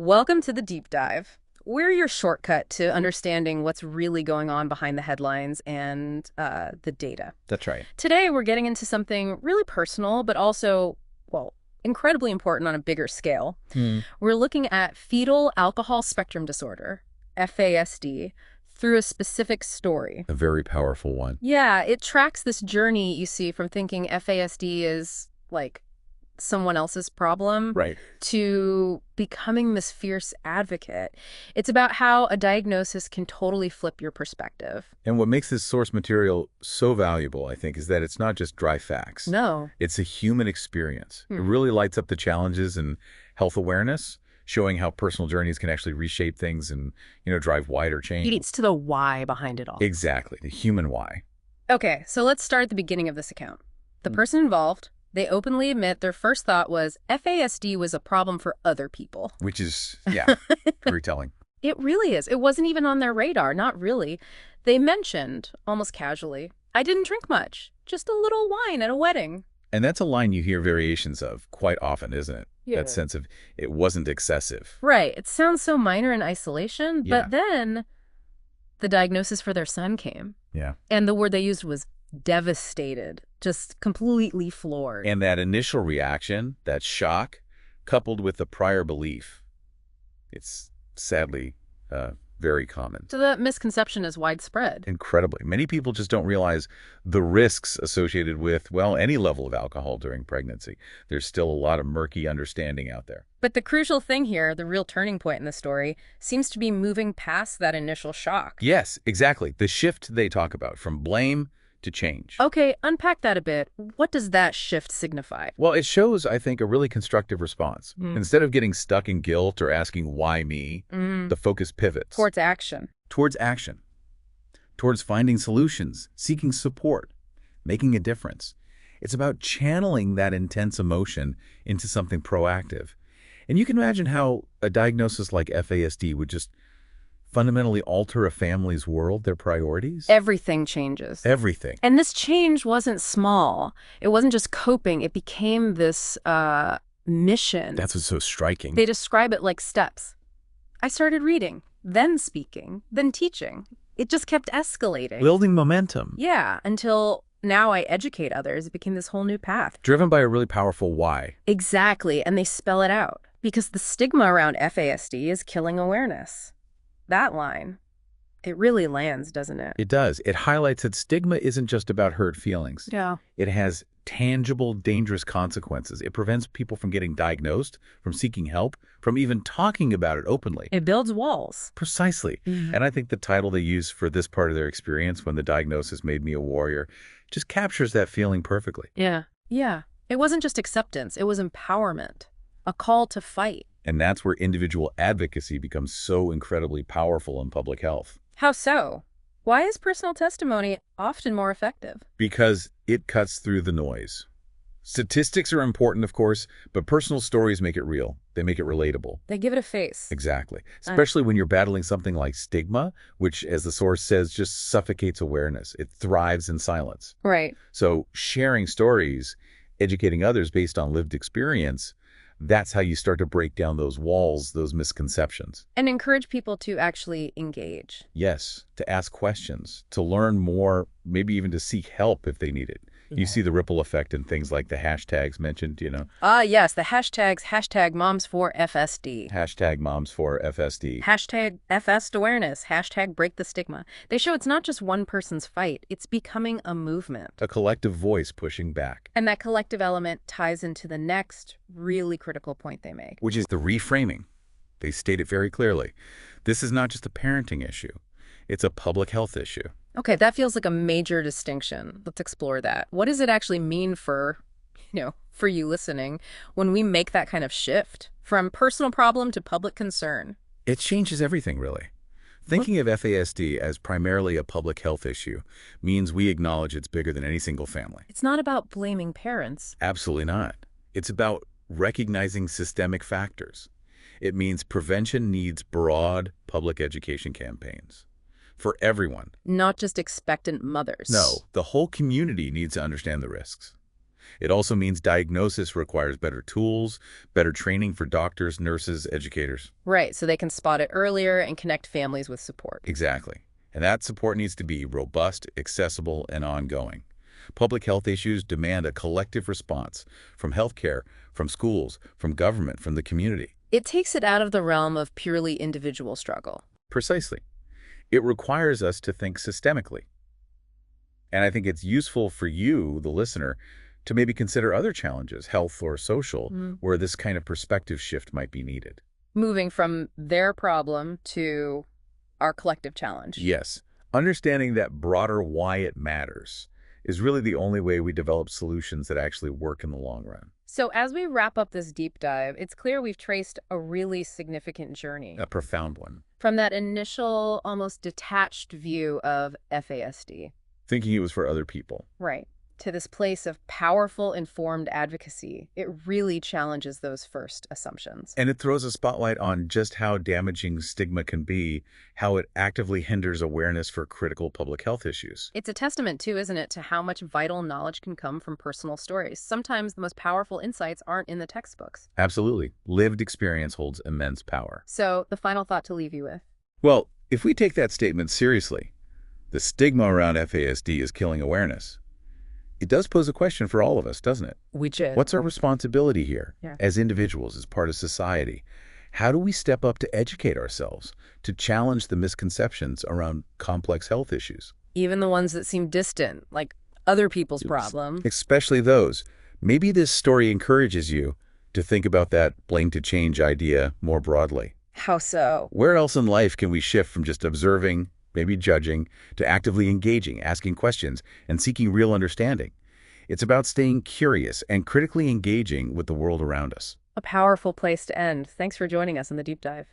Welcome to the deep dive. We're your shortcut to understanding what's really going on behind the headlines and the data. That's right. Today, we're getting into something really personal, but also, well, incredibly important on a bigger scale. We're looking at fetal alcohol spectrum disorder, FASD, through a specific story. A very powerful one. Yeah, it tracks this journey, you see, from thinking FASD is like someone else's problem Right. to becoming this fierce advocate. It's about how a diagnosis can totally flip your perspective. And what makes this source material so valuable, I think, is that it's not just dry facts. No. It's a human experience. It really lights up the challenges in health awareness, showing how personal journeys can actually reshape things and, drive wider change. It gets to the why behind it all. Exactly. The human why. Okay, so let's start at the beginning of this account. The person involved, they openly admit their first thought was FASD was a problem for other people. Which is, very telling. It really is. It wasn't even on their radar, not really. They mentioned, almost casually, I didn't drink much, just a little wine at a wedding. And that's a line you hear variations of quite often, isn't it? Yeah. That sense of it wasn't excessive. Right. It sounds so minor in isolation, Yeah. but then the diagnosis for their son came. Yeah. And the word they used was devastated, just completely floored. And that initial reaction, that shock, coupled with the prior belief, it's sadly very common. So the misconception is widespread. Incredibly. Many people just don't realize the risks associated with, well, any level of alcohol during pregnancy. There's still a lot of murky understanding out there. But the crucial thing here, the real turning point in the story, seems to be moving past that initial shock. Yes, exactly. The shift they talk about, from blame to change. Okay, unpack that a bit. What does that shift signify? Well, it shows, I think, a really constructive response. Instead of getting stuck in guilt or asking, why me, the focus pivots. Towards action. Towards action. Towards finding solutions, seeking support, making a difference. It's about channeling that intense emotion into something proactive. And you can imagine how a diagnosis like FASD would just fundamentally alter a family's world, their priorities. Everything changes. Everything. And this change wasn't small. It wasn't just coping. It became this mission. That's what's so striking. They describe it like steps. I started reading, then speaking, then teaching. It just kept escalating. Building momentum. Yeah, until now I educate others. It became this whole new path. Driven by a really powerful why. Exactly, and they spell it out. Because the stigma around FASD is killing awareness. That line, it really lands, doesn't it? It does. It highlights that stigma isn't just about hurt feelings. Yeah. It has tangible, dangerous consequences. It prevents people from getting diagnosed, from seeking help, from even talking about it openly. It builds walls. Precisely. And I think the title they use for this part of their experience, When the Diagnosis Made Me a Warrior, just captures that feeling perfectly. Yeah. Yeah. It wasn't just acceptance. It was empowerment. A call to fight. And that's where individual advocacy becomes so incredibly powerful in public health. How so? Why is personal testimony often more effective? Because it cuts through the noise. Statistics are important, of course, but personal stories make it real. They make it relatable. They give it a face. Exactly. Especially when you're battling something like stigma, which, as the source says, just suffocates awareness. It thrives in silence. Right. So sharing stories, educating others based on lived experience, that's how you start to break down those walls, those misconceptions. And encourage people to actually engage. Yes, to ask questions, to learn more, maybe even to seek help if they need it. You see the ripple effect in things like the hashtags mentioned, Yes, the hashtags, #moms4FSD. Hashtag moms4FSD. Hashtag FSD awareness, hashtag break the stigma. They show it's not just one person's fight, it's becoming a movement. A collective voice pushing back. And that collective element ties into the next really critical point they make. Which is the reframing. They state it very clearly. This is not just a parenting issue. It's a public health issue. Okay, that feels like a major distinction. Let's explore that. What does it actually mean for you listening when we make that kind of shift from personal problem to public concern? It changes everything, really. Thinking of FASD as primarily a public health issue means we acknowledge it's bigger than any single family. It's not about blaming parents. Absolutely not. It's about recognizing systemic factors. It means prevention needs broad public education campaigns. For everyone. Not just expectant mothers. No, the whole community needs to understand the risks. It also means diagnosis requires better tools, better training for doctors, nurses, educators. Right, so they can spot it earlier and connect families with support. Exactly. And that support needs to be robust, accessible, and ongoing. Public health issues demand a collective response from healthcare, from schools, from government, from the community. It takes it out of the realm of purely individual struggle. Precisely. It requires us to think systemically. And I think it's useful for you, the listener, to maybe consider other challenges, health or social, where this kind of perspective shift might be needed. Moving from their problem to our collective challenge. Yes, understanding that broader why it matters is really the only way we develop solutions that actually work in the long run. So as we wrap up this deep dive, it's clear we've traced a really significant journey. A profound one. From that initial, almost detached view of FASD. Thinking it was for other people. Right. To this place of powerful, informed advocacy. It really challenges those first assumptions. And it throws a spotlight on just how damaging stigma can be, how it actively hinders awareness for critical public health issues. It's a testament, too, isn't it, to how much vital knowledge can come from personal stories. Sometimes the most powerful insights aren't in the textbooks. Absolutely. Lived experience holds immense power. So, the final thought to leave you with. Well, if we take that statement seriously, the stigma around FASD is killing awareness. It does pose a question for all of us, doesn't it? Which is? What's our responsibility here Yeah. as individuals, as part of society? How do we step up to educate ourselves, to challenge the misconceptions around complex health issues? Even the ones that seem distant, like other people's problem. Especially those. Maybe this story encourages you to think about that blame to change idea more broadly. How so? Where else in life can we shift from just observing, maybe judging, to actively engaging, asking questions, and seeking real understanding? It's about staying curious and critically engaging with the world around us. A powerful place to end. Thanks for joining us in the deep dive.